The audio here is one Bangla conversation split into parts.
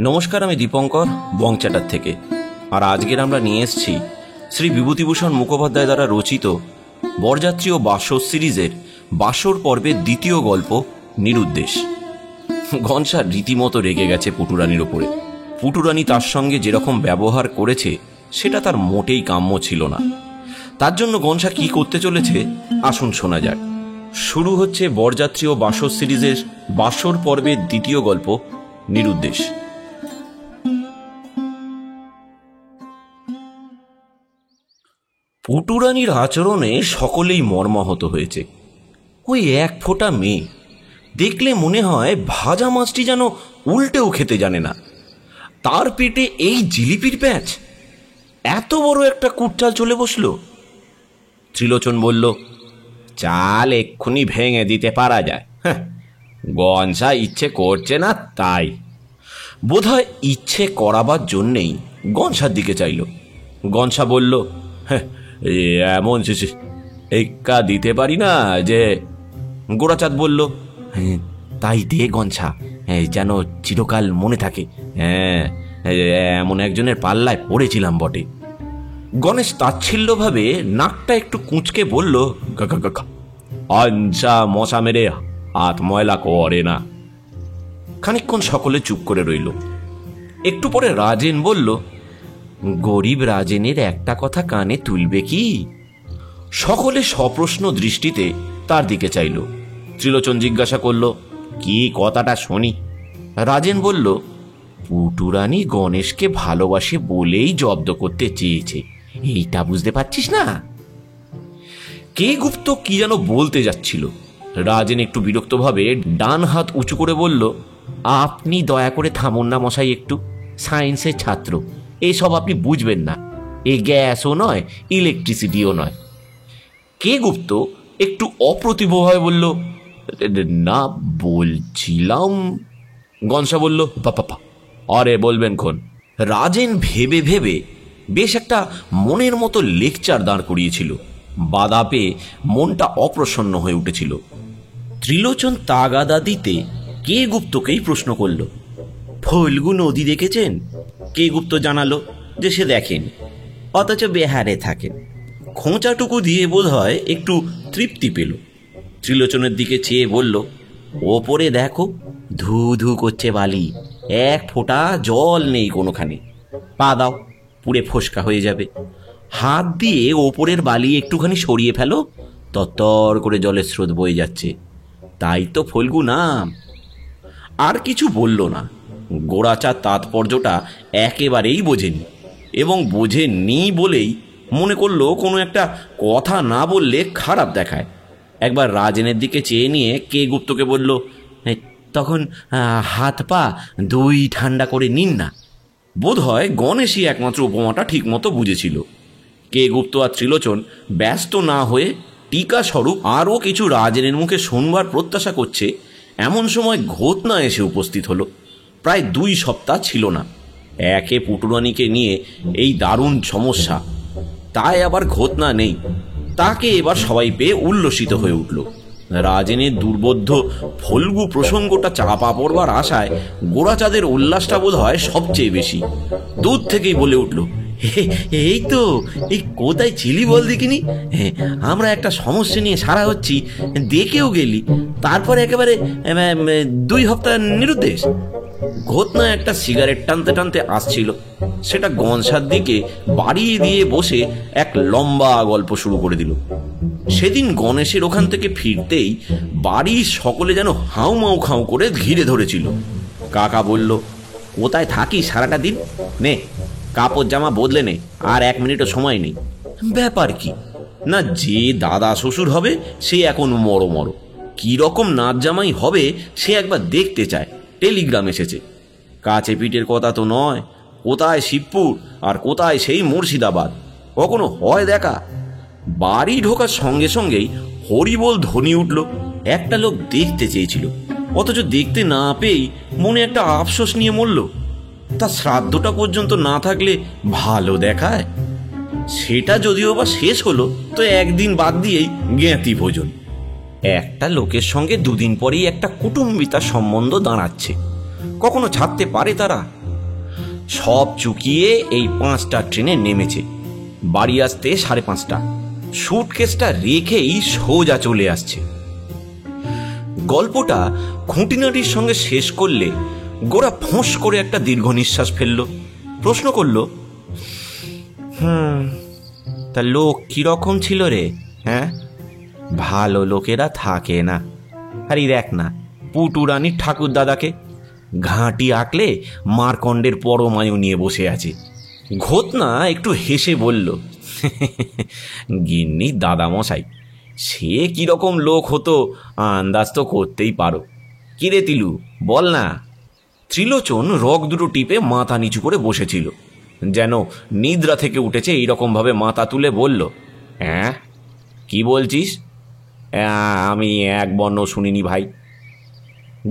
নমস্কার, আমি দীপঙ্কর বংচ্যাটার থেকে। আর আজকের আমরা নিয়ে এসেছি শ্রী বিভূতিভূষণ মুখোপাধ্যায় দ্বারা রচিত বরযাত্রী ও বাসর সিরিজের বাসর পর্বের দ্বিতীয় গল্প নিরুদ্দেশ। ঘনশা রীতিমতো রেগে গেছে পুটুরানির ওপরে। পুটুরানি তার সঙ্গে যেরকম ব্যবহার করেছে সেটা তার মোটেই কাম্য ছিল না। তার জন্য ঘনশা কি করতে চলেছে আসুন শোনা যাক। শুরু হচ্ছে বরযাত্রী ও বাসর সিরিজের বাসর পর্বের দ্বিতীয় গল্প নিরুদ্দেশ। পুটুরানির আচরণে সকলেই মর্মাহত হয়েছে। ওই এক ফোঁটা মেয়ে, দেখলে মনে হয় ভাজা মাছটি যেন উল্টেও খেতে জানে না। তার পেটে এই জিলিপির প্যাঁচ, এত বড় একটা কুটচাল চলে বসল। ত্রিলোচন বলল, চাল এক্ষুনি ভেঙে দিতে পারা যায়, ঘনশা ইচ্ছে করছে না তাই। বোধহয় ইচ্ছে করাবার জন্যেই ঘনশার দিকে চাইল। ঘনশা বলল, এমন এক্কা দিতে পারি না যে। গোরাচাঁদ বলল, তাই দে ঘনশা, যেন চিরকাল মনে থাকে। এমন একজনের পাল্লায় পড়েছিলাম বটে। গণেশ তাচ্ছিল্যভাবে নাকটা একটু কুঁচকে বলল, ঘনশা মশা মেরে হাত ময়লা করে না। খানিকক্ষণ সকলে চুপ করে রইল। একটু পরে রাজেন বলল, গরিব রাজেনের একটা কথা কানে তুলবে কি? সকলে সপ্রশ্ন দৃষ্টিতে তার দিকে চাইল। ত্রিলোচন জিজ্ঞাসা করল, কি কথাটা শুনি? রাজেন বলল, পুটুরানি গণেশকে ভালোবাসে বলেই জব্দ করতে চেয়েছে, এইটা বুঝতে পারছিস না? কে গুপ্ত কি যেন বলতে যাচ্ছিল। রাজেন একটু বিরক্তভাবে ডান হাত উঁচু করে বলল, আপনি দয়া করে থামুন না মশাই, একটু সায়েন্সের ছাত্র, এসব আপনি বুঝবেন না। এ গ্যাসও নয়, ইলেকট্রিসিটিও নয়। কে গুপ্ত একটু অপ্রতিভভাবে বলল, না বলছিলাম। ঘনশা বলল, বাপা আরে বলবেন খন। রাজেন ভেবে ভেবে বেশ একটা মনের মতো লেকচার দাঁড় করিয়েছিল। বাধা পেয়ে মনটা অপ্রসন্ন হয়ে উঠেছিল। ত্রিলোচন তাগাদা দিতে কে গুপ্তকেই প্রশ্ন করল, ফল্গু নদী দেখেছেন? কে গুপ্ত জানালো যে সে দেখেন, অথচ বেহারে থাকেন। খোঁচাটুকু দিয়ে বোধ হয় একটু তৃপ্তি পেল। ত্রিলোচনের দিকে চেয়ে বলল, ওপরে দেখো, ধু ধু করছে বালি, এক ফোঁটা জল নেই কোনোখানে। পা দাও, পুড়ে ফোসকা হয়ে যাবে। হাত দিয়ে ওপরের বালি একটুখানি সরিয়ে ফেলো, তত্তর করে জলের স্রোত বয়ে যাচ্ছে। তাই তো ফল্গু নাম। আর কিছু বলল না। গোরাচাঁদ তাৎপর্যটা একেবারেই বোঝেনি, এবং বোঝেনি বলেই মনে করলো কোনো একটা কথা না বললে খারাপ দেখায়। একবার রাজেনের দিকে চেয়ে নিয়ে কে গুপ্তকে বলল, তখন হাত পা দুই ঠান্ডা করে নিন না। বোধ হয় গণেশই একমাত্র উপমাটা ঠিক মতো বুঝেছিল। কে গুপ্ত আর ত্রিলোচন ব্যস্ত না হয়ে টিকা স্বরূপ আরও কিছু রাজেনের মুখে শুনবার প্রত্যাশা করছে, এমন সময় ঘোতনা এসে উপস্থিত হলো। প্রায় 2 সপ্তাহ ছিল না। একে পুটুরানিকে নিয়ে এই দারুণ সমস্যা, তাই আবার ঘোতনা নেই। তাকে এবার সবাই পেয়ে উল্লসিত হয়ে উঠল। রাজেনের দুর্বোধ্য ফল্গু প্রসঙ্গটা চাপা পড়বার আশায় গোরাচাঁদের উল্লাসটা বোধ হয় সবচেয়ে বেশি। দূর থেকেই বলে উঠল, এই তো, এই কোথায় ছিলি বল দেখিনি? আমরা একটা সমস্যা নিয়ে সারা হচ্ছি, দেখেও গেলি, তারপর একেবারে 2 হপ্তাহ নিরুদ্দেশ। ঘোতনা একটা সিগারেট টানতে টানতে আসছিল, সেটা ঘনশার দিকে বাড়িয়ে দিয়ে বসে এক লম্বা গল্প শুরু করে দিল। সেদিন গণেশের ওখান থেকে ফিরতেই বাড়ির সকলে যেন হাউমাউ খাউ করে ঘিরে ধরেছিল। কাকা বলল, কোথায় থাকিস সারাটা দিন? নে কাপড় জামা বদলে নে, আর 1 মিনিটও সময় নেই। ব্যাপার কি না, যে দাদা শ্বশুর হবে সে এখন মরো মরো, কিরকম নাচ জামাই হবে সে একবার দেখতে চায়। টেলিগ্রাম এসেছে। কাছে পিঠের কথা তো নয়, কোথায় শিবপুর আর কোথায় সেই মুর্শিদাবাদ, কখনো হয় দেখা? বাড়ি ঢোকার সঙ্গে সঙ্গেই হরিবোল ধ্বনি উঠল। একটা লোক দেখতে চেয়েছিল, অথচ দেখতে না পেয়েই মনে একটা আফসোস নিয়ে মরল। তার শ্রাদ্ধটা পর্যন্ত না থাকলে ভালো দেখায়? সেটা যদিও বা শেষ হলো, তো একদিন বাদ দিয়েই জ্ঞাতি ভোজন। একটা লোকের সঙ্গে 2 দিন পরেই একটা কুটুম্বিতার সম্বন্ধ দাঁড়াচ্ছে, কখনো ছাড়তে পারে তারা? সব চুকিয়ে এই 5টা ট্রেনে নেমেছে। বাড়ি আসতে 5:30। সুটকেসটা রেখেই সোজা চলে আসছে। গল্পটা খুঁটিনাটির সঙ্গে শেষ করলে গোরা ফোঁস করে একটা দীর্ঘ নিঃশ্বাস ফেলল। প্রশ্ন করল, তা লোক কিরকম ছিল রে? হ্যাঁ, ভালো লোকেরা থাকে না। আরে দেখ না, পুটুরানির ঠাকুর দাদাকে ঘাঁটি আঁকলে মারকণ্ডের পরমায়ু নিয়ে বসে আছে। ঘোতনা একটু হেসে বলল, গিন্নি দাদামশাই, সে কিরকম লোক হতো আন্দাজ তো করতেই পারো। কিরে তিলু, বল না। ত্রিলোচন রগ দুটো টিপে মাথা নিচু করে বসেছিল, যেন নিদ্রা থেকে উঠেছে এইরকম ভাবে মাথা তুলে বলল, হ্যাঁ কি বলছিস? আমি এক বর্ণ শুনিনি ভাই।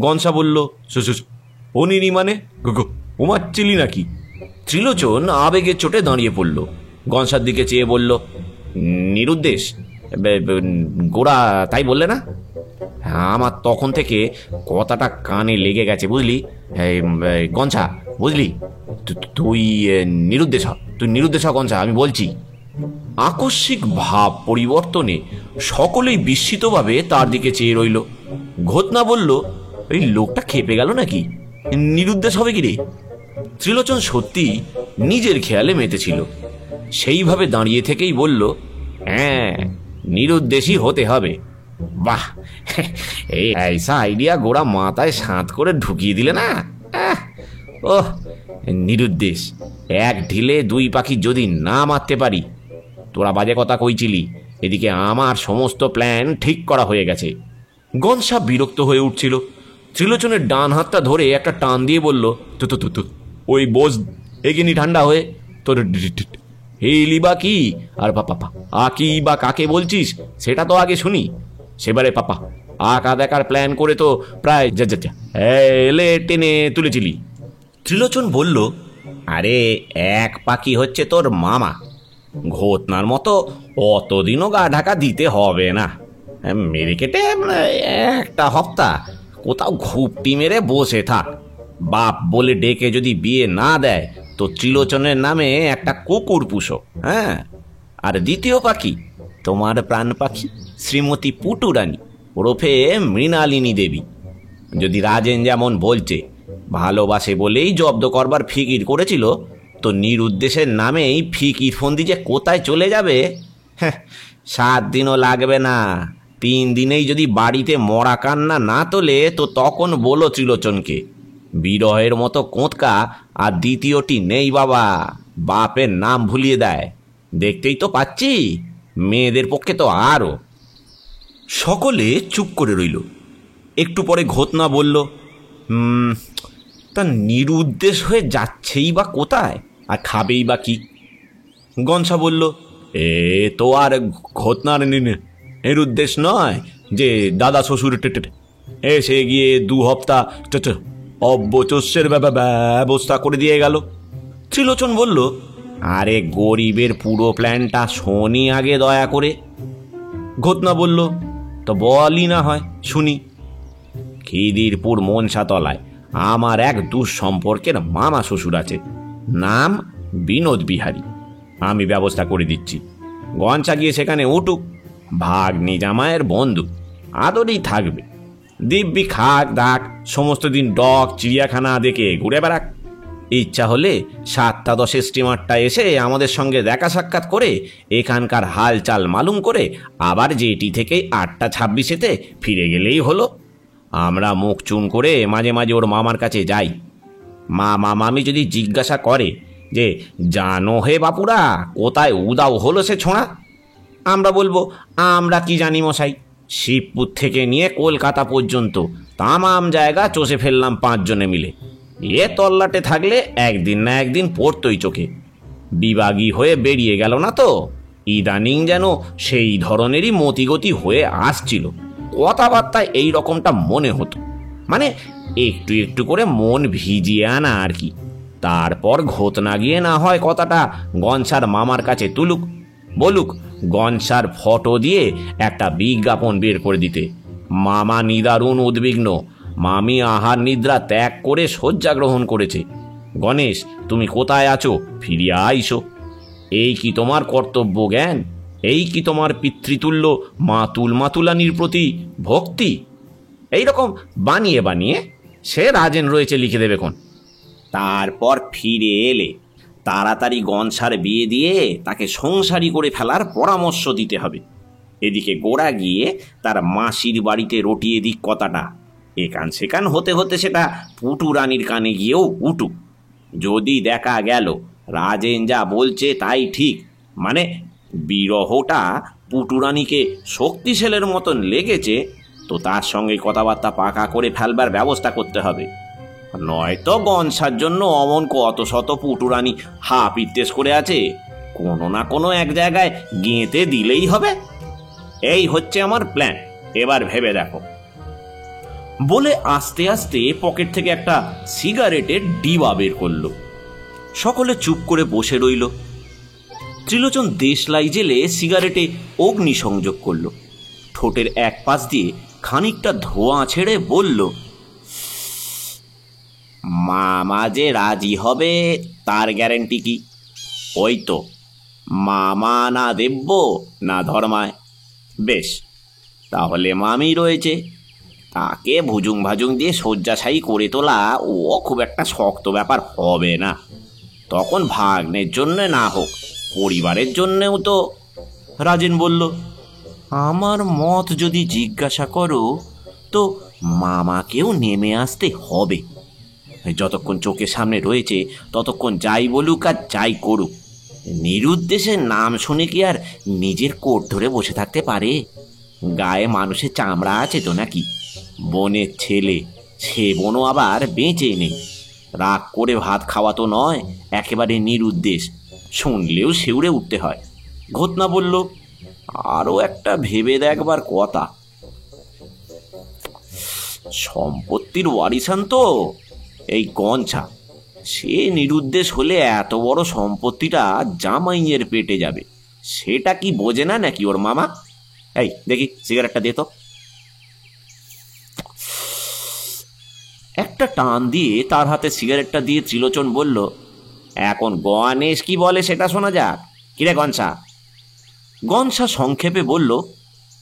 গনসা বলল, শুনিনি মানে ঘুমাচ্ছিলি নাকি? ত্রিলোচন আবেগের চোটে দাঁড়িয়ে পড়ল, গনসার দিকে চেয়ে বলল, নিরুদ্দেশ, গোরা তাই বললে না? আমার তখন থেকে কথাটা কানে লেগে গেছে, বুঝলি গনসা, বুঝলি? তুই নিরুদ্দেশ হ, গনসা, আমি বলছি। আকস্মিক ভাব পরিবর্তনে সকলেই বিস্মিতভাবে তার দিকে চেয়ে রইল। ঘোতনা বলল, এই লোকটা খেপে গেল নাকি? নিরুদ্দেশ হবে কি রে? ত্রিলোচন সত্যি নিজের খেয়ালে মেতেছিল, সেইভাবে দাঁড়িয়ে থেকেই বলল, হ্যাঁ, নিরুদ্দেশই হতে হবে। বাহ, এই ऐसा আইডিয়া গোরা মাথায় সাঁত করে ঢুকিয়ে দিলে না। ওহ, নিরুদ্দেশ, এক ঢিলে 2 পাখি যদি না মারতে পারি। তোরা বাজে কথা কইছিলি, এদিকে আমার সমস্ত প্ল্যান ঠিক করা হয়ে গেছে। গনসা বিরক্ত হয়ে উঠছিল। ত্রিলোচনের ডান হাতটা ধরে একটা টান দিয়ে বলল, তো ওই বোঝ এগিনি ঠান্ডা হয়ে, তোর হেলি বা কি আর পাপা আকি বা কাকে বলছিস সেটা তো আগে শুনি। সেবারে পাপা আঁকা দেখার প্ল্যান করে তো প্রায় এলে টেনে তুলেছিলি। ত্রিলোচন বলল, আরে এক পাখি হচ্ছে তোর মামা, ঘোতনার মতো অতদিনও গা ঢাকা দিতে হবে না। মেরে কেটে 1 হপ্তাহ কোথাও ঘুপটি মেরে বসে থাক। বাপ বলে ডেকে যদি বিয়ে না দেয় তো ত্রিলোচনের নামে একটা কুকুর পুষো। হ্যাঁ, আর দ্বিতীয় পাখি তোমার প্রাণ পাখি শ্রীমতী পুটুরানী ওরফে মৃণালিনী দেবী। যদি রাজেন যেমন বলছে ভালোবাসে বলেই জব্দ করবার ফিকির করেছিল, তো নিরুদ্দেশের নামেই ফিকির ফন্দি যে কোথায় চলে যাবে, 7 দিনও লাগবে না। 3 দিনেই যদি বাড়িতে মরা কান্না না তোলে তো তখন বলো ত্রিলোচনকে, বিরহের মতো কোঁতকা আর দ্বিতীয়টি নেই বাবা, বাপের নাম ভুলিয়ে দেয়। দেখতেই তো পাচ্ছি, মেয়েদের পক্ষে তো আরও। সকলে চুপ করে রইল। একটু পরে ঘোতনা বলল, তা নিরুদ্দেশ হয়ে যাচ্ছেই বা কোথায়, আর খাবেই বা কি? গনসা বলল, এ তো আর ঘোতনার নিরুদ্দেশ নয় যে দাদা শ্বশুর এসে গিয়ে 2 হপ্তাহ অব্যচস্যের ব্যবস্থা করে দিয়ে গেল। ত্রিলোচন বলল, আরে গরিবের পুরো প্ল্যানটা শোনি আগে দয়া করে। ঘোতনা বলল, তো বলই না হয় শুনি। খিদিরপুর মনসাতলায় আমার এক দুঃসম্পর্কের মামা শ্বশুর আছে, নাম বিনোদ বিহারী। আমি ব্যবস্থা করে দিচ্ছি। গনসা গিয়ে সেখানে উঠুক, ভাগ্নি জামাইয়ের বন্ধু, আদরেই থাকবে। দিব্যি খাক দাক, সমস্ত দিন ডক চিড়িয়াখানা দেখে ঘুরে বেড়াক। ইচ্ছা হলে 7:10 স্টিমারটা এসে আমাদের সঙ্গে দেখা সাক্ষাৎ করে এখানকার হালচাল মালুম করে আবার জেটি থেকে 8:26-তে ফিরে গেলেই হলো। আমরা মুখ চুন করে মাঝে মাঝে ওর মামার কাছে যাই। মামি যদি জিজ্ঞাসা করে যে জানো হে বাপুরা কোথায় উদাও হলো সে ছোঁড়া, আমরা বলবো আমরা কি জানি মশাই, শিবপুর থেকে নিয়ে কলকাতা পর্যন্ত তামাম জায়গা চষে ফেললাম 5 জনে মিলে। এ তল্লাটে থাকলে একদিন না একদিন পড়তই চোখে। বিভাগী হয়ে বেরিয়ে গেল না তো, ইদানিং যেন সেই ধরনেরই মতিগতি হয়ে আসছিল। কথাবার্তায় এই রকমটা মনে হতো, মানে একটু একটু করে মন ভিজিয়ে আনা আর কি। তারপর ঘোতনা গিয়ে না হয় কথাটা গনসার মামার কাছে তুলুক, বলুক গনসার ফটো দিয়ে একটা বিজ্ঞাপন বের করে দিতে। মামা নিদারুণ উদ্বিগ্ন, মামি আহার নিদ্রা ত্যাগ করে শয্যা গ্রহণ করেছে। গণেশ, তুমি কোথায় আছো? ফিরিয়া আইসো। এই কি তোমার কর্তব্য জ্ঞান? এই কি তোমার পিতৃতুল্য মাতুল মাতুলানির প্রতি ভক্তি? এইরকম বানিয়ে বানিয়ে সে রাজেন রয়েছে লিখে দেবে কোন। তারপর ফিরে এলে তাড়াতাড়ি গনসার বিয়ে দিয়ে তাকে সংসারী করে ফেলার পরামর্শ দিতে হবে। এদিকে গোড়া গিয়ে তার মাসির বাড়িতে রটিয়ে দিক কথাটা। এখান সেখান হতে হতে সেটা পুটু রানীর কানে গিয়েও উঠুক। যদি দেখা গেল রাজেন যা বলছে তাই ঠিক, মানে বিরহটা পুটুরানীকে শক্তিশালের মতন লেগেছে, তো তার সঙ্গে কথাবার্তা পাকা করে ফেলবার ব্যবস্থা করতে হবে। নয়তো গনসার জন্য অমন কত শত পুটুরানী হা পিত্তেস করে আছে, কোনো না কোনো এক জায়গায় গেঁথে দিলেই হবে। এই হচ্ছে আমার প্ল্যান, এবার ভেবে দেখো। বলে আস্তে আস্তে পকেট থেকে একটা সিগারেটের ডিবা বের করলো। সকলে চুপ করে বসে রইল। ত্রিলোচন দেশলাই জেলে সিগারেটে অগ্নি সংযোগ করলো। ঠোঁটের এক পাশ দিয়ে খানিকটা ধোঁয়া ছেড়ে বলল, মামা যে রাজি হবে তার গ্যারেন্টি কি? ওই তো, মামা না দেব্য না ধর্মায়। বেশ, তাহলে মামি রয়েছে, তাকে ভুজুং ভাজুং দিয়ে শয্যাশায়ী করে তোলা ও খুব একটা শক্ত ব্যাপার হবে না। তখন ভাগ্নের জন্য না হোক, পরিবারের জন্যেও তো। রাজেন বলল, আমার মত যদি জিজ্ঞাসা করো তো মামাকেও নেমে আসতে হবে। যতক্ষণ চোখের সামনে রয়েছে ততক্ষণ যাই বলুক আর যাই করুক, নিরুদ্দেশের নাম শুনে কি আর নিজের কোট ধরে বসে থাকতে পারে? গায়ে মানুষের চামড়া আছে তো নাকি? বোনের ছেলে, সে বোনও আবার বেঁচে নেই। রাগ করে ভাত খাওয়া তো নয়, একেবারে নিরুদ্দেশ, শুনলেও শিউরে উঠতে হয়। ঘটনা বলল, আরও একটা ভেবে দেখবার কথা। সম্পত্তির ওয়ারিসান তো এই গনছা, সে নিরুদ্দেশ হলে এত বড় সম্পত্তিটা জামাইয়ের পেটে যাবে, সেটা কি বোঝে না নাকি ওর মামা? এই দেখি সিগারেটটা দে তো। একটা টান দিয়ে তার হাতে সিগারেটটা দিয়ে ত্রিলোচন বলল, এখন গণেশ কি বলে সেটা শোনা যাক। কিরে গনসা? গনসা সংক্ষেপে বলল,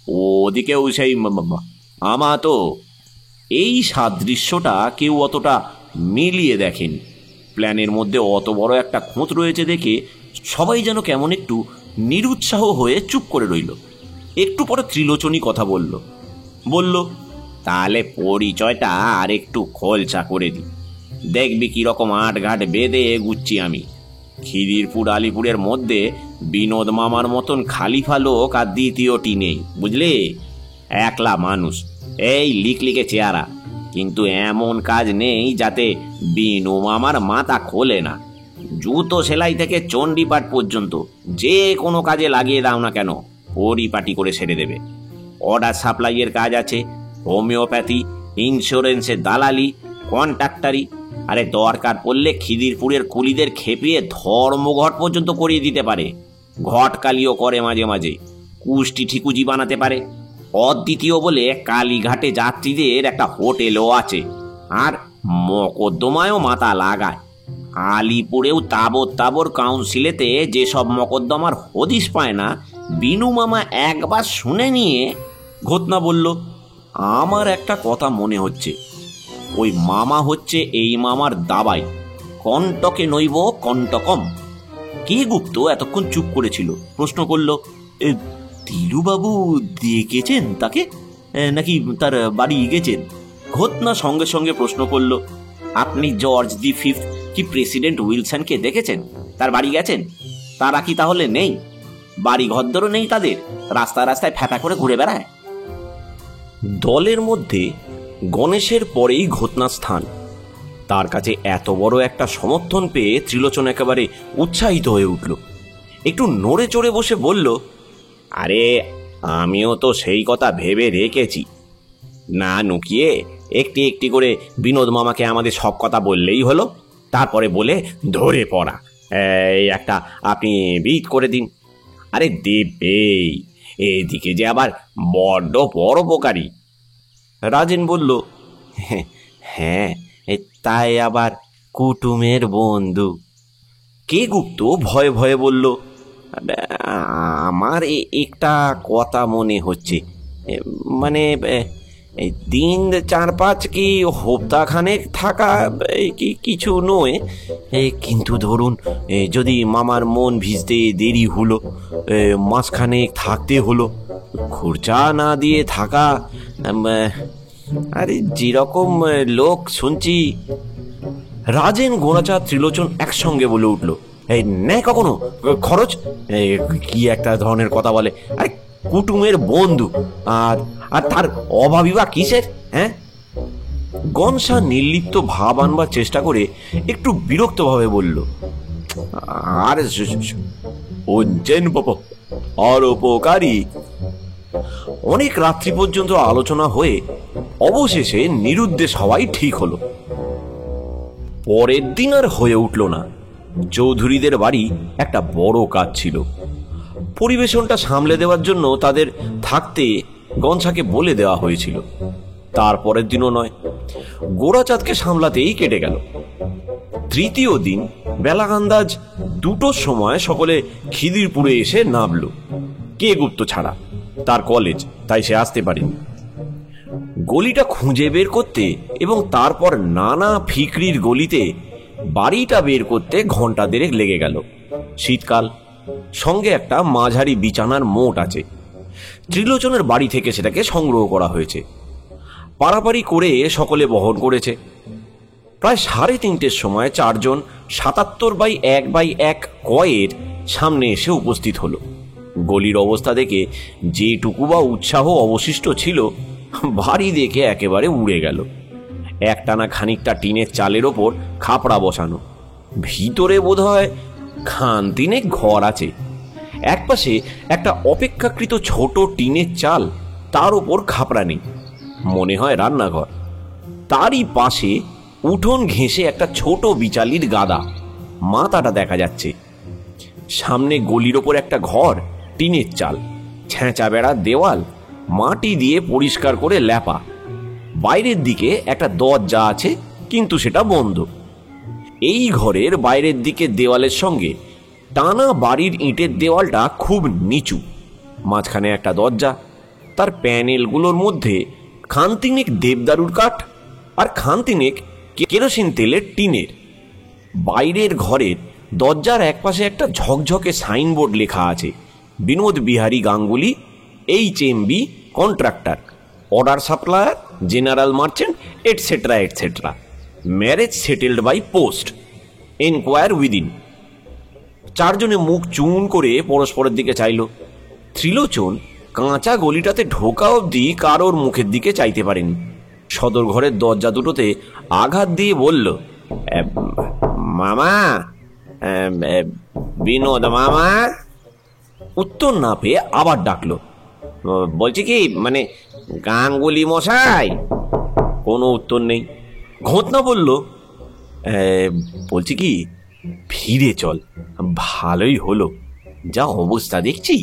ওদিকেও সেই মামা তো। এই সাদৃশ্যটা কেউ অতটা মিলিয়ে দেখেনি। প্ল্যানের মধ্যে অত বড় একটা খুঁত রয়েছে দেখে সবাই যেন কেমন একটু নিরুৎসাহ হয়ে চুপ করে রইল। একটু পরে ত্রিলোচনই কথা বলল, তাহলে পরিচয়টা আর একটু খোলসা করে দিই, দেখবি কিরকম আটঘাট বেঁধে এগুচ্ছি আমি। খিদিরপুর আলিপুরের মধ্যে বিনোদ মামার মতন খালিফা লোক আর দ্বিতীয়টি নেই, বুঝলে? একলা মানুষ, এই লিকলিকে চেহারা, কিন্তু এমন কাজ নেই যাতে বিনু মামার মাথা খোলে না। জুতো সেলাই থেকে চণ্ডীপাঠ পর্যন্ত যে কোনো কাজে লাগিয়ে দাও না কেন, পরিপাটি করে সেরে দেবে। অর্ডার সাপ্লাইয়ের কাজ আছে, হোমিওপ্যাথি, ইন্স্যুরেন্সের দালালি, কন্ট্রাক্টারি, আরে দরকার পড়লে খিদিরপুরের কুলিদের খেপিয়ে ধর্মঘট পর্যন্ত করিয়ে দিতে পারে। ঘটকালিও করে মাঝে মাঝে, কুষ্টি ঠিকুজি বানাতে পারে। অদ্বিতীয় বলে কালীঘাটে যাত্রীদের একটা হোটেলও আছে, আর মকদ্দমায়ও মাথা লাগায়। আলিপুরেও তাবর তাবর কাউন্সিলেতে যেসব মকদ্দমার হদিশ পায় না, বিনু মামা একবার শুনে নিয়ে। ঘটনা বলল, আমার একটা কথা মনে হচ্ছে, ওই মামা হচ্ছে এই মামার দাবাই, কণ্টকে নইব কণ্টকম। কে গুপ্ত এতক্ষণ চুপ করেছিল, প্রশ্ন করল, তিলুবাবু দেখেছেন তাকে, নাকি তার বাড়ি গেছেন? ঘটনা সঙ্গে সঙ্গে প্রশ্ন করল, আপনি জর্জ দি ফিফথ কি প্রেসিডেন্ট উইলসনকে দেখেছেন? তার বাড়ি গেছেন? তারা কি তাহলে নেই? বাড়ি ঘরদরও নেই তাদের, রাস্তায় রাস্তায় ফ্যাপা করে ঘুরে বেড়ায়। দলের মধ্যে গণেশের পরেই ঘটনা স্থান। তার কাছে এত বড় একটা সমর্থন পেয়ে ত্রিলোচন একেবারে উৎসাহিত হয়ে উঠল। একটু নড়ে চড়ে বসে বলল, আরে আমিও তো সেই কথা ভেবে রেখেছি, না নুকিয়ে একটি একটি করে বিনোদ মামাকে আমাদের সব কথা বললেই হলো। তারপরে বলে ধরে পড়া, এই একটা আপনি বিট করে দিন। আরে দেবেই, এদিকে যে আবার বড্ড পরোপকারী। রাজেন বলল, হ্যাঁ, তাই আবার কুটুমের বন্ধু। কে গুপ্ত ভয়ে ভয়ে বলল, আমার একটা কথা মনে হচ্ছে, মানে দিন 4-5 কি হপ্তাখানেক থাকা কিছু নয়, কিন্তু ধরুন যদি মামার মন ভিজতে দেরি হলো, মাসখানেক থাকতে হলো, খরচা না দিয়ে থাকা, আরে যেরকম লোক শুনছি। রাজেন, গোরাচাঁদ, ত্রিলোচন একসঙ্গে বলে উঠল, এই নেই কখনো খরচ? কি একটা ধরনের কথা বলে! আরে কুটুমের বন্ধু, আর আর তার অভাবী বা কিসের? হ্যাঁ। গনসা নির্লিপ্ত ভাব আনবার চেষ্টা করে একটু বিরক্তভাবে বলল, আরে আর উপকারী। অনেক রাত্রি পর্যন্ত আলোচনা হয়ে অবশেষে নিরুদ্দেশ হওয়াই ঠিক হলো। পরের দিন আর হয়ে উঠল না। চৌধুরীদের বাড়ি একটা বড় কাজ ছিল। পরিবেশনটা সামলে দেওয়ার জন্য তাদের থাকতে গনসাকে বলে দেওয়া হয়েছিল। তারপরের দিনও নয়, গোরাচাঁদকে সামলাতেই কেটে গেল। তৃতীয় দিন বেলা আন্দাজ 2টোর সময় সকলে খিদিরপুরে এসে নামল, কে গুপ্ত ছাড়া। তার কলেজ, তাই সে আসতে পারেনি। গলিটা খুঁজে বের করতে এবং তারপর নানা ফিকরির গলিতে বাড়িটা বের করতে ঘন্টা দেড়েক লেগে গেল। শীতকাল, সঙ্গে একটা মাঝারি বিছানার মোট আছে। ত্রিলোচনের বাড়ি থেকে সেটাকে সংগ্রহ করা হয়েছে। পাড়াপাড়ি করে সকলে বহন করেছে। প্রায় 3:30-টের সময় 4 জন 77x1x1 কয়ের সামনে এসে উপস্থিত হলো। গলির অবস্থা দেখে যেটুকু বা উৎসাহ অবশিষ্ট ছিল, ভারী দেখে একেবারে উড়ে গেল। একটানা খানিকটা টিনের চালের ওপর খাপড়া বসানো, ভিতরে বোধহয় খানতিনেক ঘর আছে। একপাশে একটা অপেক্ষাকৃত ছোট টিনের চাল, তার ওপর খাপড়া নেই, মনে হয় রান্নাঘর। তারই পাশে উঠোন ঘেঁষে একটা ছোট বিচালির গাদা, মাথাটা দেখা যাচ্ছে। সামনে গলির ওপর একটা ঘর, টিনের চাল, ছেঁচা বেড়ার দেওয়াল, মাটি দিয়ে পরিষ্কার করে লেপা। বাইরের দিকে একটা দরজা আছে, কিন্তু সেটা বন্ধ। এই ঘরের বাইরের দিকে দেওয়ালের সঙ্গে টানা বাড়ির ইটের দেওয়ালটা খুব নিচু। মাঝখানে একটা দরজা, তার প্যানেলগুলোর মধ্যে খানতিনেক দেবদারুর কাঠ আর খানতিনেক কেরোসিন তেলের টিনের। বাইরের ঘরের দরজার একপাশে একটা ঝকঝকে সাইনবোর্ড লেখা আছে, Binod Bihari Ganguly, HMB contractor, order supplier, general merchant, etcetera etcetera, marriage settled by post, enquire within. 4 জনে মুখ চুন করে পরস্পরের দিকে চাইল। ত্রিলোচন কাঁচা গলিটাতে ঢোকা অবধি কারোর মুখের দিকে চাইতে পারেনি। সদর ঘরের দরজা দুটোতে আঘাত দিয়ে বলল, মামা, বিনোদ মামা। উত্তর না পেয়ে আবার ডাকলো, বলছি কি, মানে গাঙ্গুলি মশাই। কোনো উত্তর নেই। ঘটনা বলল, বলছি কি, ফিরে চল, ভালোই হলো, যা অবস্থা দেখছি।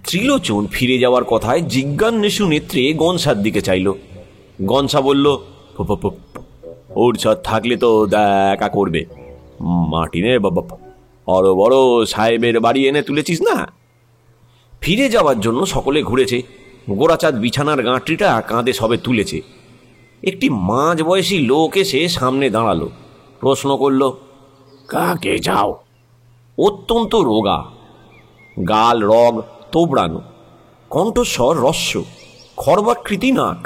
ত্রিলোচন ফিরে যাওয়ার কথায় জিজ্ঞান্বেষু নেত্রে গনসার দিকে চাইল। গনসা বলল, ওর ছাদ থাকলে তো দেখা করবে, মার্টিনের বড় বড় সাহেবের বাড়ি এনে তুলেছিস না। ফিরে যাওয়ার জন্য সকলে ঘুরেছে। গোরাচাঁদ বিছানার গাঁটরিটা কাঁধে সবে তুলেছে। একটি মাঝ বয়সী লোক এসে সামনে দাঁড়ালো, প্রশ্ন করল, কাকে যাও? অত্যন্ত রোগা, গাল রগ তোবড়ানো, কণ্ঠস্বর রস্য, খর্বাকৃতি নাক।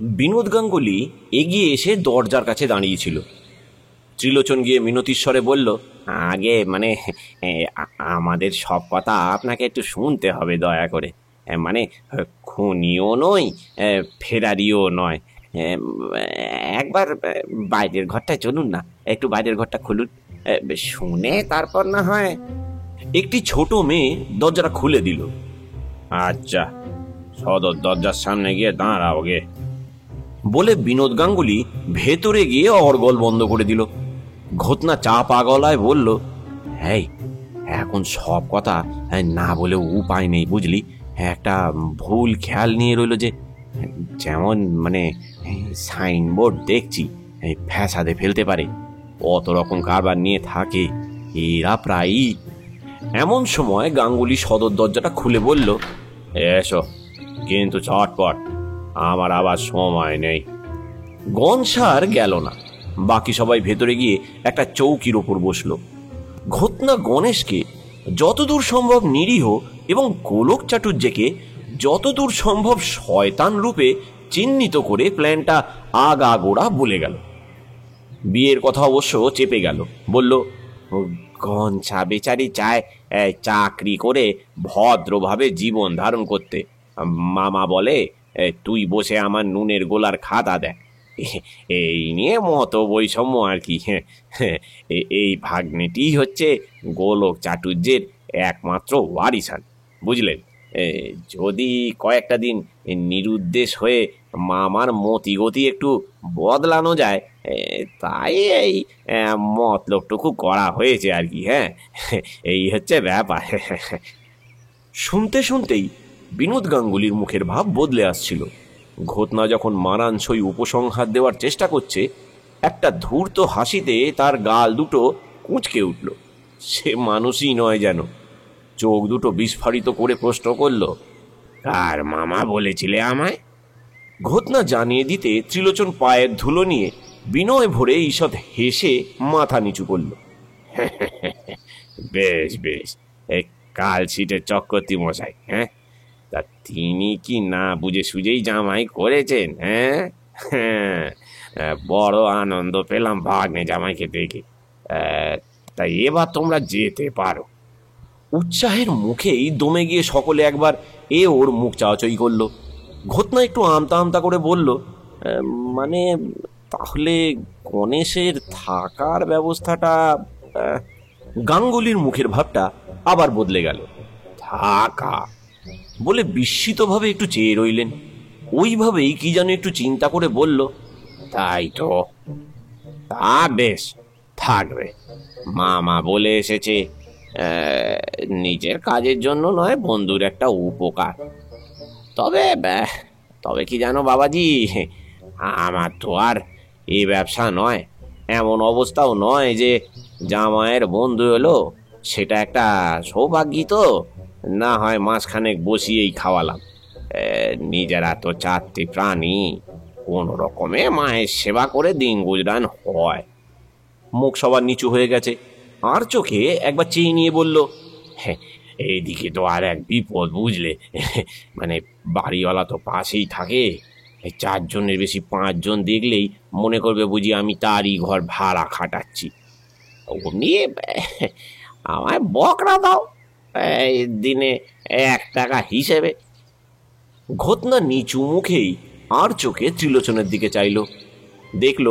বিনোদ গাঙ্গুলি এগিয়ে এসে দরজার কাছে দাঁড়িয়েছিল। ত্রিলোচন গিয়ে মিনতিস্বরে বলল, আগে মানে আমাদের সব কথা আপনাকে একটু শুনতে হবে দয়া করে, মানে খুনিও নই, ফেরারিও নয়। একবার বাইরের ঘরটায় চলুন না, একটু বাইরের ঘরটা খুলুন, শুনে তারপর না হয়। একটি ছোট মেয়ে দরজাটা খুলে দিল। আচ্ছা, সদর দরজার সামনে গিয়ে দাঁড়াও গে, বলে বিনোদ গাঙ্গুলি ভেতরে গিয়ে অর্গল বন্ধ করে দিল। ঘটনা চাপা গলায় বলল, এই এখন সব কথা না বলে উপায় নেই, বুঝলি। একটা ভুল খেয়াল নিয়ে রইল যে, যেমন মানে সাইনবোর্ড দেখছি, এই ফ্যাসাদে ফেলতে পারে, অত রকম কারবার নিয়ে থাকে এরা প্রায়ই। এমন সময় গাঙ্গুলি সদর দরজাটা খুলে বলল, এসো, কিন্তু চটপট, আমার আবার সময় নেই। গনসার গেল না, বাকি সবাই ভেতরে গিয়ে একটা চৌকির ওপর বসলো। ঘটনা গণেশকে যতদূর সম্ভব নিরীহ এবং গোলক চাটুর্যকে যতদূর সম্ভব শয়তান রূপে চিহ্নিত করে প্ল্যানটা আগাগোড়া বলে গেল। বিয়ের কথা অবশ্য চেপে গেল, বলল, গনসা বেচারি চায় চাকরি করে ভদ্রভাবে জীবন ধারণ করতে। মামা বলে, তুই বসে আমার নুনের গোলার খাতা দেখ। এই নিয়ে মত বৈষম্য আর কি। এই ভাগ্নেটি হচ্ছে গোলক চাটুর্যের একমাত্র ওয়ারিসান, বুঝলেন। যদি কয়েকটা দিন নিরুদ্দেশ হয়ে মামার মতিগতি একটু বদলানো যায়, তাই এই মতলবটুকু করা হয়েছে আর কি। হ্যাঁ, এই হচ্ছে ব্যাপার। শুনতে শুনতেই বিনোদ গাঙ্গুলির মুখের ভাব বদলে আসছিল। ঘটনা যখন মানানসই উপসংহার দেওয়ার চেষ্টা করছে, একটা ধূর্ত হাসিতে তার গাল দুটো কুঁচকে উঠল। সে মানুষই নয় যেন। চোখ দুটো বিস্ফারিত করে প্রশ্ন করল, কার মামা বলেছিলে আমায়? ঘটনা জানিয়ে দিতে ত্রিলোচন পায়ের ধুলো নিয়ে বিনয় ভরে ঈষৎ হেসে মাথা নিচু করল। বেশ বেশ, এই কাল সিটের চক্রবর্তী মশাই। হ্যাঁ, তা তিনি কি না বুঝে সুঝেই জামাই করেছেন? হ্যাঁ, বড় আনন্দ পেলাম ভাগ্নে জামাইকে দেখে। তা এবার তোমরা যেতে পারো। উৎসাহের মুখেই দমে গিয়ে সকলে একবার ওর মুখ চাওয়াচাই করলো। ঘটনা একটু আমতা আমতা করে বলল, মানে তাহলে গণেশের থাকার ব্যবস্থাটা? গাঙ্গুলির মুখের ভাবটা আবার বদলে গেল। থাকা বলে বিস্মিতভাবে একটু চেয়ে রইলেন। ওইভাবেই কি যেন একটু চিন্তা করে বলল, তাই তো, তা বেশ, থাকবে। মামা বলে এসেছে নিজের কাজের জন্য নয়, বন্ধুর একটা উপকার। তবে তবে কি জানো বাবাজি, আমার তো আর এ ব্যবসা নয়, এমন অবস্থাও নয় যে জামাইয়ের বন্ধু হলো সেটা একটা সৌভাগ্যই। তো না হয় মাসখানেক বসিয়েই খাওয়ালাম। নিজেরা তো চারটি প্রাণী, কোন রকমে মায়ের সেবা করে দিন গুজরান হয়। মুখ সবার নিচু হয়ে গেছে। আর চোখে একবার চেয়ে নিয়ে বলল, হ্যাঁ, এইদিকে তো আর এক বিপদ, বুঝলে। মানে বাড়িওয়ালা তো পাশেই থাকে। 4 জনের বেশি 5 জন দেখলেই মনে করবে বুঝি আমি তারই ঘর ভাড়া খাটাচ্ছি। অমনি আমায় বকরা দাও, দিনে 1 টাকা হিসেবে। ঘটনা নিচু মুখেই আর চোখে ত্রিলোচনের দিকে চাইল। দেখল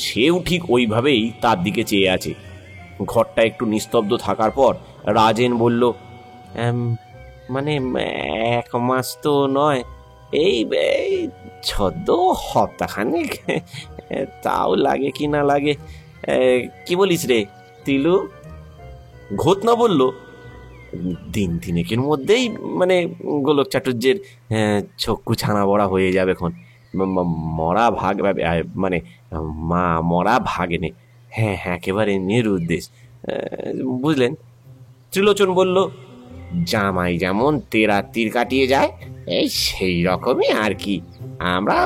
সেও ঠিক ওইভাবেই তার দিকে চেয়ে আছে। ঘরটা একটু নিস্তব্ধ থাকার পর রাজেন বলল, মানে 1 মাস তো নয়, এই ছদ্ম সপ্তাহখানেক, তাও লাগে কি না লাগে। কি বলিস রে তিলু? ঘটনা বলল, দিন তিনেকের মধ্যেই মানে গোলক চাটুর্যের চক্ষু ছানা বড়া হয়ে যাবে। এখন মরা ভাগ, মানে মা মরা ভাগেনে। হ্যাঁ হ্যাঁ, একেবারে নিরুদ্দেশ, বুঝলেন। ত্রিলোচন বলল, জামাই যেমন তেরাত্রির কাটিয়ে যায়, এই সেই রকমই আর কি। আমরা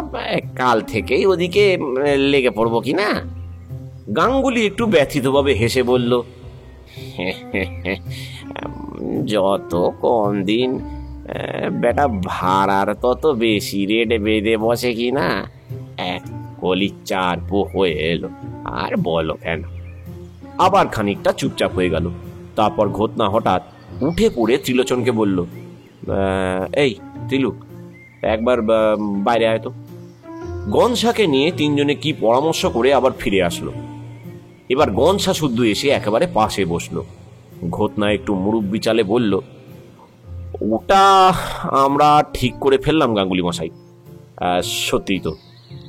কাল থেকেই ওদিকে লেগে পড়বো কি না? গাঙ্গুলি একটু ব্যথিতভাবে হেসে বলল, যত কম দিন বেটা ভাড়ার তত বেশি রেট বেঁধে বসে কি না। 1 কলি 4 পো হয়ে এলো, আর বলো কেন? আবার খানিকটা চুপচাপ হয়ে গেল। তারপর ঘটনা হঠাৎ উঠে পড়ে ত্রিলোচনকে বলল, এই তিলু, একবার বাইরে আয় তো। গনসাকে নিয়ে 3 জনে কি পরামর্শ করে আবার ফিরে আসলো। এবার গনসা শুদ্ধ এসে একেবারে পাশে বসলো। ঘটনা একটু মুরব্বি চালে বলল, ওটা আমরা ঠিক করে ফেললাম গাঙ্গুলি মশাই। সত্যিই তো,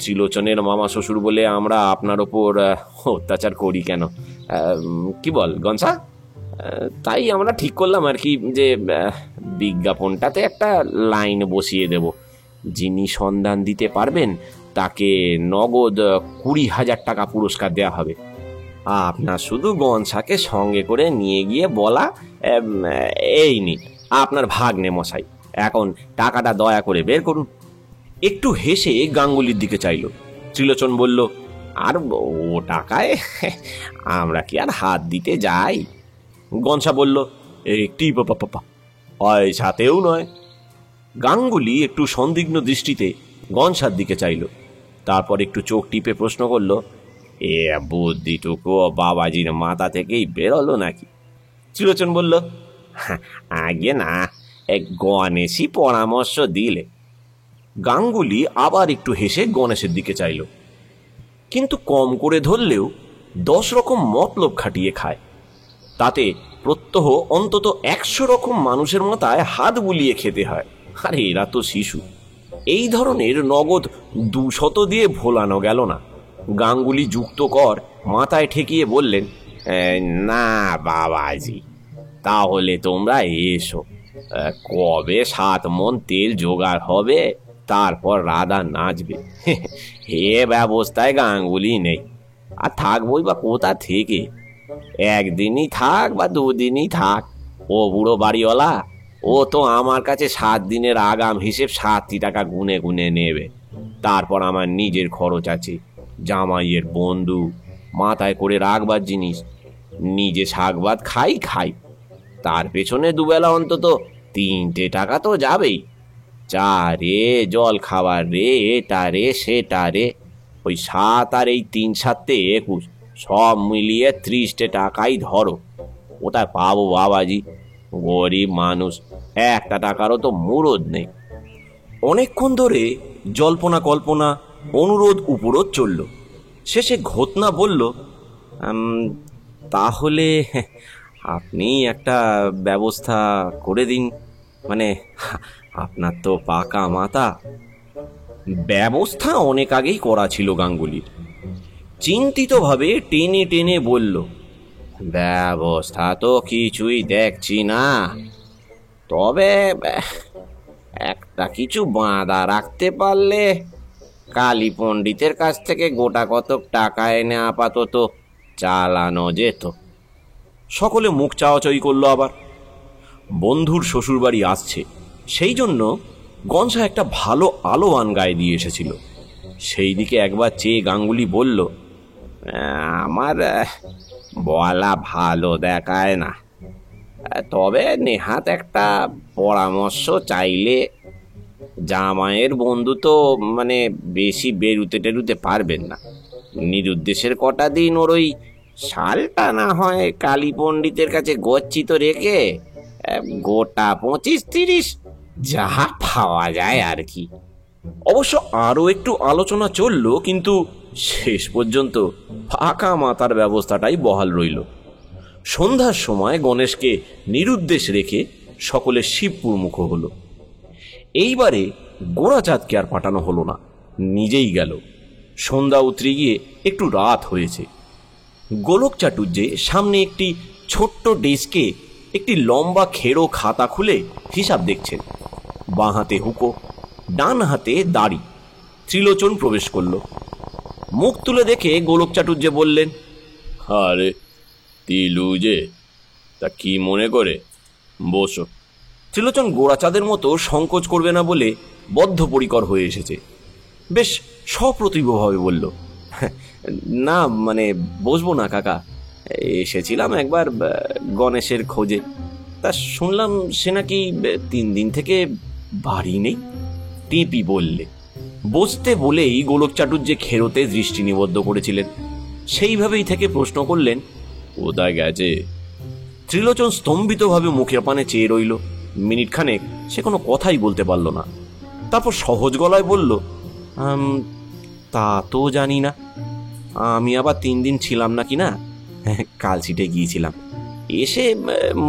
ত্রিলোচনের মামা শ্বশুর বলে আমরা আপনার ওপর অত্যাচার করি কেন? কি বল গনসা? তাই আমরা ঠিক করলাম আর কি, যে বিজ্ঞাপনটাতে একটা লাইন বসিয়ে দেব, যিনি সন্ধান দিতে পারবেন তাকে নগদ 20,000 টাকা পুরস্কার দেওয়া হবে। আপনার শুধু গনসাকে সঙ্গে করে নিয়ে গিয়ে বলা, এই নিন আপনার ভাগ্নে মশাই, এখন টাকাটা দয়া করে বের করুন। একটু হেসে গাঙ্গুলির দিকে চাইল। ত্রিলোচন বলল, আর ও টাকায় আমরা কি আর হাত দিতে যাই? গনসা বলল, একটি পয়সাতেও নয়। গাঙ্গুলি একটু সন্দিগ্ধ দৃষ্টিতে গনসার দিকে চাইল, তারপর একটু চোখ টিপে প্রশ্ন করল, এ বুদ্ধিটুকু বাবাজির মাথা থেকেই বেরোলো নাকি? ত্রিলোচন বলল, আগে না, এক গণেশই পরামর্শ দিলে। গাঙ্গুলি আবার একটু হেসে গণেশের দিকে চাইল, কিন্তু কম করে ধরলেও 10 রকম মতলব খাটিয়ে খায়। তাতে প্রত্যহ অন্তত 100 রকম মানুষের মাথায় হাত বুলিয়ে খেতে হয়। আরে এরা তো শিশু, এই ধরনের নগদ 200 দিয়ে ভোলানো গেল না। গাঙ্গুলি যুক্ত কর মাথায় ঠেকিয়ে বললেন, না বাবাজি, তাহলে তোমরা এসো, কবে 7 মণ তেল জোগাড় হবে, তারপর রাধা নাচবে। এ ব্যবস্থায় গাঙ্গুলি নেই, আর থাকবই বা কোথা থেকে? একদিনই থাক বা 2 দিনই থাক, ও বুড়ো বাড়িওয়ালা ও তো আমার কাছে 7 দিনের আগাম হিসেব 60 টাকা গুনে গুনে নেবে। তারপর আমার নিজের খরচ আছে, জামাইয়ের বন্ধু, মাথায় করে রাখবার জিনিস, নিজে শাকভাত খাই, তার পেছনে দুবেলা অন্তত 3টে টাকা তো যাবেই। চা রে, জল খাবার রে, এটা রে সেটা রে, ওই 7 আর এই 3 7 21, সব মিলিয়ে 30টে টাকাই ধরো। কোথায় পাবো বাবাজি? গরিব মানুষ, 1টা টাকারও তো মুরদ নেই। অনেকক্ষণ ধরে জল্পনা কল্পনা, অনুরোধ উপরোধ চলল। শেষে ঘটনা বলল, তাহলে আপনি একটা ব্যবস্থা করে দিন, মানে আপনার তো পাকা মাথা। ব্যবস্থা অনেক আগেই করা ছিল গাঙ্গুলির। চিন্তিতভাবে টেনে টেনে বলল, ব্যবস্থা তো কিছুই দেখছি না, তবে একটা কিছু বাঁধা রাখতে পারলে কালী পণ্ডিতের কাছ থেকে গোটা কতক টাকা এনে আপাতত চালানো যেত। সকলে মুখ চাওয়াচাই করলো। আবার বন্ধুর শ্বশুরবাড়ি আসছে, সেই জন্য গনসা একটা ভালো আলোয়ান গায়ে দিয়ে এসেছিল। সেই দিকে একবার চেয়ে গাঙ্গুলি বলল, আমার বলা ভালো দেখায় না, তবে নেহাত একটা পরামর্শ চাইলে। জামাইয়ের বন্ধু তো মানে বেশি বেরুতে টেরুতে পারবেন না, নিরুদ্দেশের কটা দিন ওর ওই শালটা না হয় কালী পণ্ডিতের কাছে গচ্ছিত রেখে গোটা 25-30 যা পাওয়া যায় আর কি। অবশ্য আরো একটু আলোচনা চলল, কিন্তু শেষ পর্যন্ত ফাঁকা মাথার ব্যবস্থাটাই বহাল রইল। সন্ধ্যার সময় গণেশকে নিরুদ্দেশ রেখে সকলে শিবপুর মুখ হলো। এইবারে গোরাচাঁদকে আর পাঠানো হলো না, নিজেই গেল। সন্ধ্যা উতরে গিয়ে একটু রাত হয়েছে। গোলক চাটুর্যে সামনে একটি ছোট্ট ডেস্কে একটি লম্বা খেরো খাতা খুলে হিসাব দেখছেন। বাঁ হাতে হুঁকো, ডান হাতে দাড়ি। ত্রিলোচন প্রবেশ করল। মুখ তুলে দেখে গোলক চাটুর্যে বললেন, আরে তিলু যে, তা কি মনে করে? বসো। ত্রিলোচন গোরাচাঁদের মতো সংকোচ করবে না বলে বদ্ধপরিকর হয়ে এসেছে। বেশ সপ্রতিভভাবে বলল, না মানে বসবো না কাকা, এসেছিলাম একবার গণেশের খোঁজে, তা শুনলাম সে নাকি 3 দিন থেকে বাড়ি নেই। টেপি বললে। বসতে বলেই গোলক চাটুর্যে খেরোতে দৃষ্টি নিবদ্ধ করেছিলেন। সেইভাবেই থেকে প্রশ্ন করলেন, কোথায় গেছে? ত্রিলোচন স্তম্ভিতভাবে মুখের পানে চেয়ে রইল। মিনিট খানেক সে কোনো কথাই বলতে পারল না। তারপর সহজ গলায় বলল, তা তো জানি না, আমি আবার 3 দিন ছিলাম নাকি না, কালচিটে গিয়েছিলাম। এসে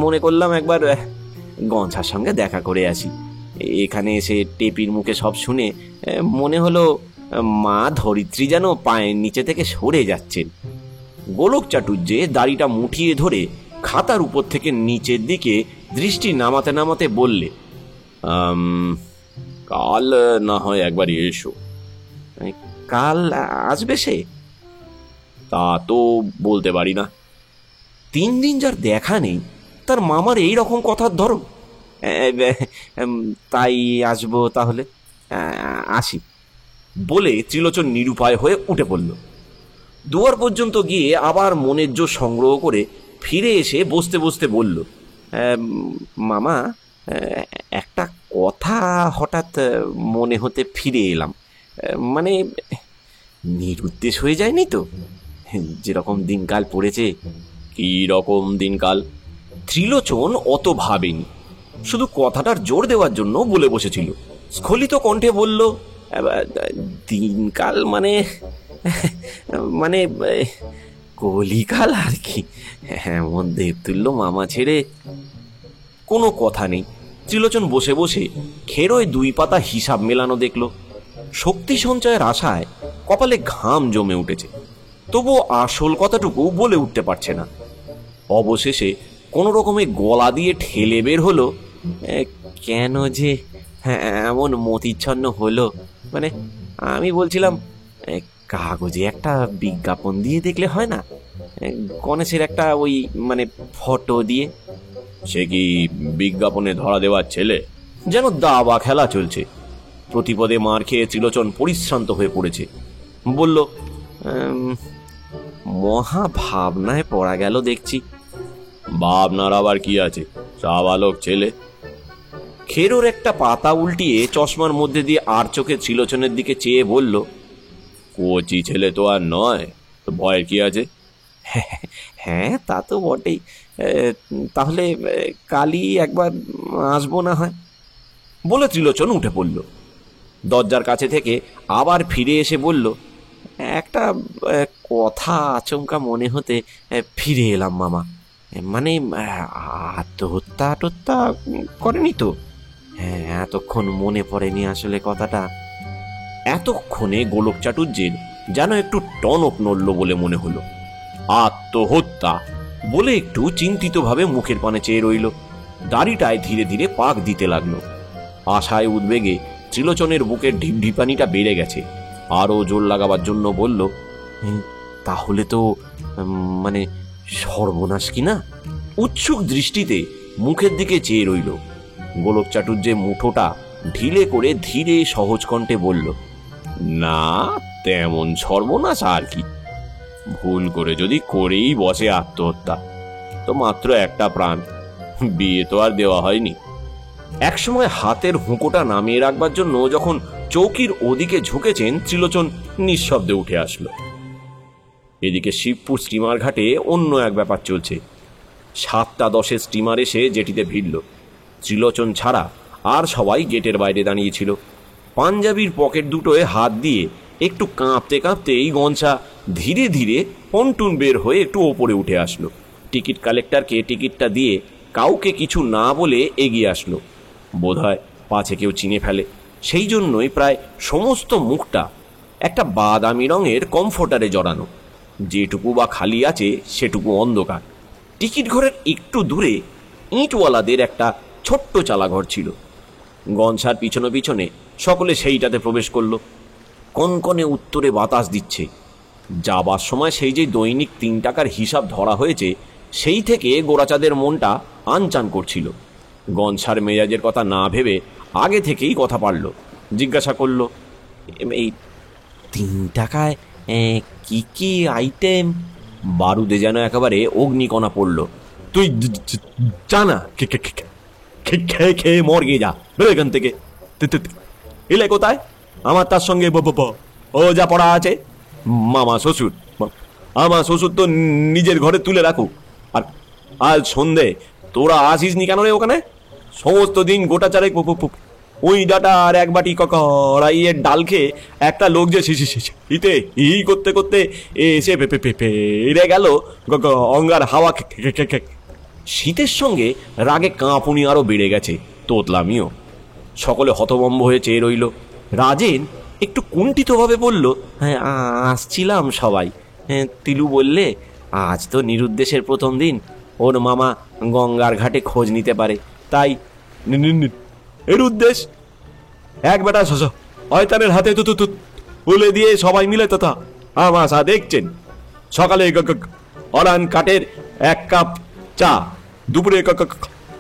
মনে করলাম একবার গনসার সঙ্গে দেখা করে আসি। এখানে এসে টেপির মুখে সব শুনে মনে হলো মা ধরিত্রী যেন পায়ের নিচে থেকে সরে যাচ্ছেন। গোলক চাটুর্যে দাড়িটা মুঠিয়ে ধরে খাতার উপর থেকে নিচের দিকে দৃষ্টি নামাতে নামাতে বললে, কাল না হয় একবার এসো। কাল আসবে সে? তা তো বলতে পারি না। 3 দিন যার দেখা নেই তার মামার এই রকম কথার ধরন। তাই আসবো তাহলে, আসি বলে ত্রিলোচন নিরুপায় হয়ে উঠে পড়ল। দুয়ার পর্যন্ত গিয়ে আবার মনের জোর সংগ্রহ করে ফিরে এসে বসতে বসতে বলল, মামা, একটা কথা হঠাৎ মনে হতে ফিরে এলাম। মানে নিরুদ্দেশ হয়ে যায়নি তো? যেরকম দিনকাল পড়েছে। কি রকম দিনকাল? ত্রিলোচন অত ভাবেনি, শুধু কথাটার জোর দেওয়ার জন্য বলে বসেছিল। স্খলিত কণ্ঠে বলল, দিনকাল মানে মানে কলিকাল আর কি। এমন দেবতুল্য মামা ছেড়ে। কোনো কথা নেই। ত্রিলোচন বসে বসে খেরোয় 2 পাতা হিসাব মেলানো দেখল। শক্তি সঞ্চয়ের আশায় কপালে ঘাম জমে উঠেছে, তবুও আসল কথাটুকু বলে উঠতে পারছে না। অবশেষে কোনো রকমে গলা দিয়ে ঠেলে বের হলো, কেন যে এমন মতিচ্ছন্ন হলো, মানে আমি বলছিলাম কাগজে একটা বিজ্ঞাপন দিয়ে দেখলে হয় না? গণেশের একটা ওই মানে ফটো দিয়ে। সে কি বিজ্ঞাপনে ধরা দেওয়ার ছেলে? যেন দাবা খেলা চলছে। প্রতিপদে মার খেয়ে ত্রিলোচন পরিশ্রান্ত হয়ে পড়েছে। বলল, মহা ভাবনায় পড়া গেল দেখছি। ভাবনার আবার কি আছে, সাবালক ছেলে। খেরোর একটা পাতা উল্টিয়ে চশমার মধ্যে দিয়ে আর চোখে ত্রিলোচনের দিকে চেয়ে বলল, কচি ছেলে তো আর নয়, তো ভয়ের কি আছে? হ্যাঁ, তা তো বটেই। তাহলে কালই একবার আসবো না হয়, বলে ত্রিলোচন উঠে পড়ল। দরজার কাছে থেকে আবার ফিরে এসে বলল, একটা কথা আচমকা মনে হতে ফিরে এলাম মামা। মানে আত্মহত্যা করেনি তো? হ্যাঁ, এতক্ষণ মনে পড়েনি আসলে কথাটা। এতক্ষণে গোলক চাটুর্যের যেন একটু টনক নড়ল বলে মনে হলো। আত্মহত্যা বলে একটু চিন্তিতভাবে মুখের পানে চেয়ে রইল। দাড়িটায় ধীরে ধীরে পাক দিতে লাগলো। আশায় উদ্বেগে ত্রিলোচনের বুকের ঢিপঢিপানিটা বেড়ে গেছে। আরো জোর লাগাবার জন্য বলল, তাহলে তো মানে সর্বনাশ কিনা? উৎসুক দৃষ্টিতে মুখের দিকে চেয়ে রইল। গোলক চাটুর্যে মুঠোটা ঢিলে করে ধীরে সহজ কণ্ঠে বলল, না, তেমন সর্বনাশ আর কি। ভুল করে যদি করেই বসে আত্মহত্যা, তো মাত্র একটা প্রাণ, বিয়ে তো আর দেওয়া হয়নি। একসময় হাতের হুঁকোটা নামিয়ে রাখবার জন্য যখন চৌকির ওদিকে ঝুঁকেছেন, ত্রিলোচন নিঃশব্দে উঠে আসলো। এদিকে শিবপুর স্টিমার ঘাটে অন্য এক ব্যাপার চলছে। 7:10 স্টিমার এসে জেটিতে ভিড়ল। ত্রিলোচন ছাড়া আর সবাই গেটের বাইরে দাঁড়িয়েছিল। পাঞ্জাবির পকেট দুটোয় হাত দিয়ে একটু কাঁপতে কাঁপতেই গঞ্ছা ধীরে ধীরে পন্টুন বের হয়ে একটু ওপরে উঠে আসলো। টিকিট কালেক্টরকে টিকিটটা দিয়ে কাউকে কিছু না বলে এগিয়ে আসলো। বোধহয় পাছে কেউ চিনে ফেলে, সেই জন্যই প্রায় সমস্ত মুখটা একটা বাদামি রঙের কমফোর্টারে জড়ানো। যেটুকু বা খালি আছে সেটুকু অন্ধকার। টিকিট ঘরের একটু দূরে ইঁটওয়ালাদের একটা ছোট্ট চালাঘর ছিল। গনসার পিছনে পিছনে সকলে সেইটাতে প্রবেশ করলো। কনকনে উত্তরে বাতাস দিচ্ছে। যাবার সময় সেই যে দৈনিক 3 টাকার হিসাব ধরা হয়েছে, সেই থেকে গোরাচাঁদের মনটা আনচান করছিল। গনসার মেজাজের কথা না ভেবে আগে থেকেই কথা পারল। জিজ্ঞাসা করল, এই 3 টাকায় কি কি আইটেম? বারুদে যেন একেবারে অগ্নিকণা পড়ল। তুই জানা খেয়ে খেয়ে মর গিয়ে যা, বেরো এখান থেকে। এলে কোথায়? আমার তার সঙ্গে ও যা পড়া আছে। মামা শ্বশুর, আমার শ্বশুর তো নিজের ঘরে তুলে রাখুক। আর আজ সন্ধে তোরা আসিস নি কেন রে ওখানে? সমস্ত দিন গোটা চারেক ওই ডাটা আর এক বাটি কড়াইয়ের ডাল খেয়ে একটা লোক যে শীতে ই করতে করতে এসে পেরে গেল অঙ্গার হাওয়া। শীতের সঙ্গে রাগে কাঁপুনি আরো বেড়ে গেছে, তোতলামিও। সকলে হতভম্ব হয়ে চেয়ে রইল। রাজেন একটু কুণ্ঠিতভাবে বলল, হ্যাঁ, আসছিলাম সবাই। তিলু বললে আজ তো নিরুদ্দেশের প্রথম দিন, ওর মামা গঙ্গার ঘাটে খোঁজ নিতে পারে, তাই। এর উদ্দেশ এক বেটা শয়তানের হাতে তুলে দিয়ে সবাই মিলে তথা আমাশা দেখছেন। সকালে অরান কাঠের 1 কাপ চা, দুপুরে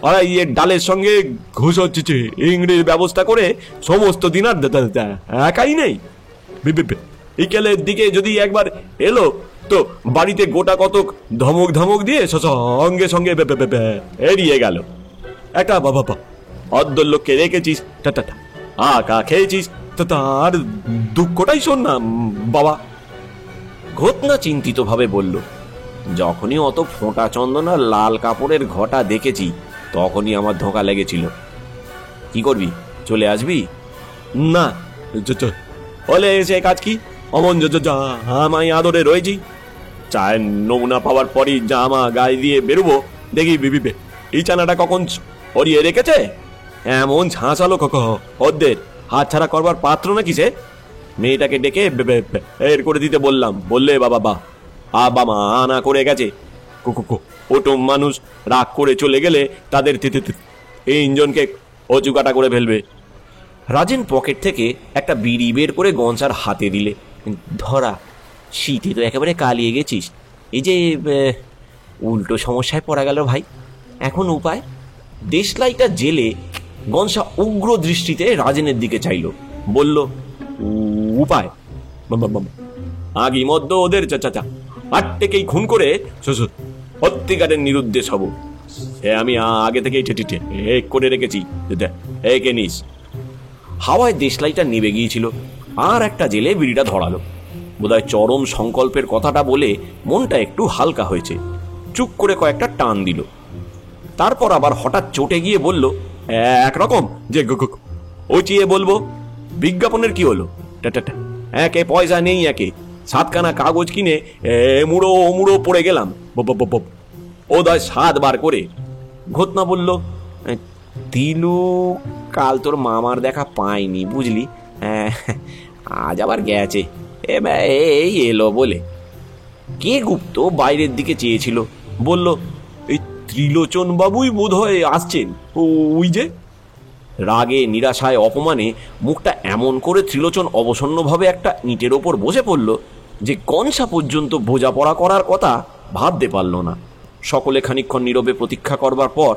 আড়াইয়ের ডালের সঙ্গে ঘুষ হচ্ছে ইংরেজির ব্যবস্থা করে সমস্ত দিন আর একাই নেই। বিকেলের দিকে যদি একবার এলো তো বাড়িতে গোটা কতক ধমক ধমক দিয়ে সঙ্গে সঙ্গে এড়িয়ে গেল। একটা বাবা অদ্দর লোককে রেখেছিস, আকা খেয়েছিস, তার দুঃখটাই শোন না বাবা। ঘটনা চিন্তিত ভাবে বলল, যখনই অত ফোঁটা চন্দন আর লাল কাপড়ের ঘটা দেখেছি তখনই আমার ধোঁকা লেগেছিল। কি করবি, চলে আসবি? না, বলে এসে কাজ কি, অমন জামাই আদরে রয়েছি। চায়ের নমুনা পাওয়ার পরই জামা গায়ে দিয়ে বেরোবো, দেখি বিবিবে এই চানাটা কখন সরিয়ে রেখেছে। এমন ঝাঁসালো ওদের হাত ছাড়া করবার পাত্র নাকি সে? মেয়েটাকে ডেকে এর করে দিতে বললাম, বললে বাবা মা আনা করে গেছে। ওটম মানুষ রাগ করে চলে গেলে তাদের এই ইঞ্জনকে অচুকাটা করে ফেলবে। রাজেন পকেট থেকে একটা বিড়ি বের করে গঞ্জার হাতে দিলে, ধরা, শীতে তো একেবারে কালিয়ে গেছিস। এই যে উল্টো সমস্যায় পড়া গেল ভাই, এখন উপায়? দেশলাইটা জেলে গনসা উগ্র দৃষ্টিতে রাজেনের দিকে চাইল, বলল, উপায়? আগি মধ্য ওদের চাচা আটটেকেই খুন করে সত্যিকারের নিরুদ্দেশ হব। সে আমি আগে থেকেই করে রেখেছি, একে নিস। হাওয়ায় দেশলাইটা নিভে গিয়েছিল, আর একটা জেলে বিড়িটা ধরালো। বোধহয় চরম সংকল্পের কথাটা বলে মনটা একটু হালকা হয়েছে। চুপ করে কয়েকটা টান দিল, তারপর আবার হঠাৎ চটে গিয়ে বলল, একরকম যে ওচিয়ে বলবো, বিজ্ঞাপনের কি হলো? একে পয়সা নেই, একে 7খানা কাগজ কিনে মুড়ো মুড়ো পড়ে গেলাম ওদয় 7 বার করে। ঘটনা বলল, তিলু কাল তোর মামার দেখা পাইনি বুঝলি, আজ আবার গেছে, এই এলো বলে। কে গুপ্ত বাইরের দিকে চেয়েছিল, বলল, এই ত্রিলোচন বাবুই বোধ হয় আসছেন, ওই যে। রাগে নিরাশায় অপমানে মুখটা এমন করে ত্রিলোচন অবসন্নভাবে একটা ইঁটের ওপর বসে পড়ল যে গনসা পর্যন্ত বোঝাপড়া করার কথা ভাবতে পারল না। সকলে খানিকক্ষণ নীরবে প্রতীক্ষা করবার পর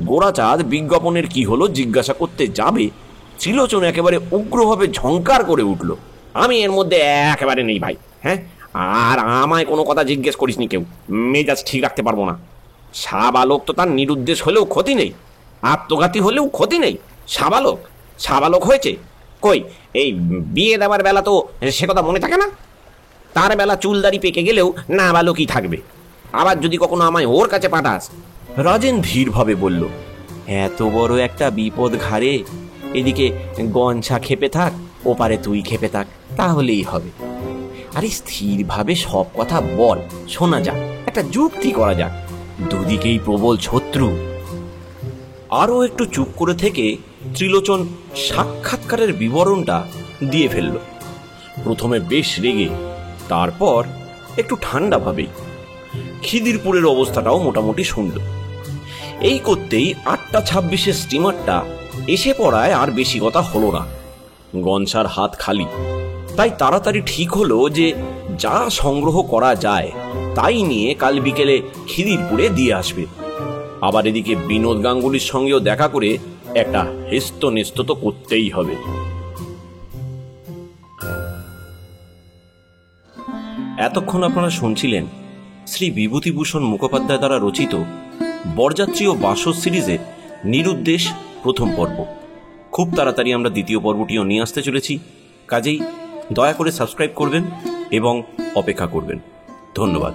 গোরাচাঁদ বিজ্ঞাপনের কি হলো জিজ্ঞাসা করতে যাবে, ত্রিলোচন একেবারে উগ্রভাবে ঝংকার করে উঠল, আমি এর মধ্যে একেবারে নেই ভাই। হ্যাঁ, আর আমায় কোনো কথা জিজ্ঞেস করিসনি কেউ, মেজাজ ঠিক রাখতে পারবো না। সাবালক তো তার নিরুদ্দেশ হলেও ক্ষতি নেই, আত্মঘাতী হলেও ক্ষতি নেই। সাবালক হয়েছে কই, এই বিয়ে দেওয়ার বেলা তো সে কথা মনে থাকে না? তার বেলা চুলদারি পেকে গেলেও না বালকই থাকবে। আবার যদি কখনো আমায় ওর কাছে পাঠাস। রাজেন ধীরভাবে বলল, এত বড় একটা বিপদ ঘাড়ে, এদিকে গনসা খেপে থাক, ওপারে তুই খেপে থাক, তাহলেই হবে। আরে স্থিরভাবে সব কথা বল, শোনা যাক, একটা যুক্তি করা যাক, দুদিকেই প্রবল শত্রু। আরও একটু চুপ করে থেকে ত্রিলোচন সাক্ষাৎকারের বিবরণটা দিয়ে ফেলল। প্রথমে বেশ রেগে, তারপর একটু ঠান্ডা ভাবেই। খিদিরপুরের অবস্থাটাও মোটামুটি শুনল। এই করতেই 8:26 স্টিমারটা এসে পড়ায় আর বেশি কথা হলো না। গনসার হাত খালি, তাই তাড়াতাড়ি ঠিক হলো যে যা সংগ্রহ করা যায় তাই নিয়ে কাল বিকেলে খিদিরপুরে দিয়ে আসবে। আবার এদিকে বিনোদ গাঙ্গুলির সঙ্গেও দেখা করে একটা হেস্ত নেস্ত তো করতেই হবে। এতক্ষণ আপনারা শুনছিলেন শ্রী বিভূতিভূষণ মুখোপাধ্যায় দ্বারা রচিত বরযাত্রী ও বাসর সিরিজের নিরুদ্দেশ প্রথম পর্ব। খুব তাড়াতাড়ি আমরা দ্বিতীয় পর্বটিও নিয়ে আসতে চলেছি, কাজেই দয়া করে সাবস্ক্রাইব করবেন এবং অপেক্ষা করবেন। ধন্যবাদ।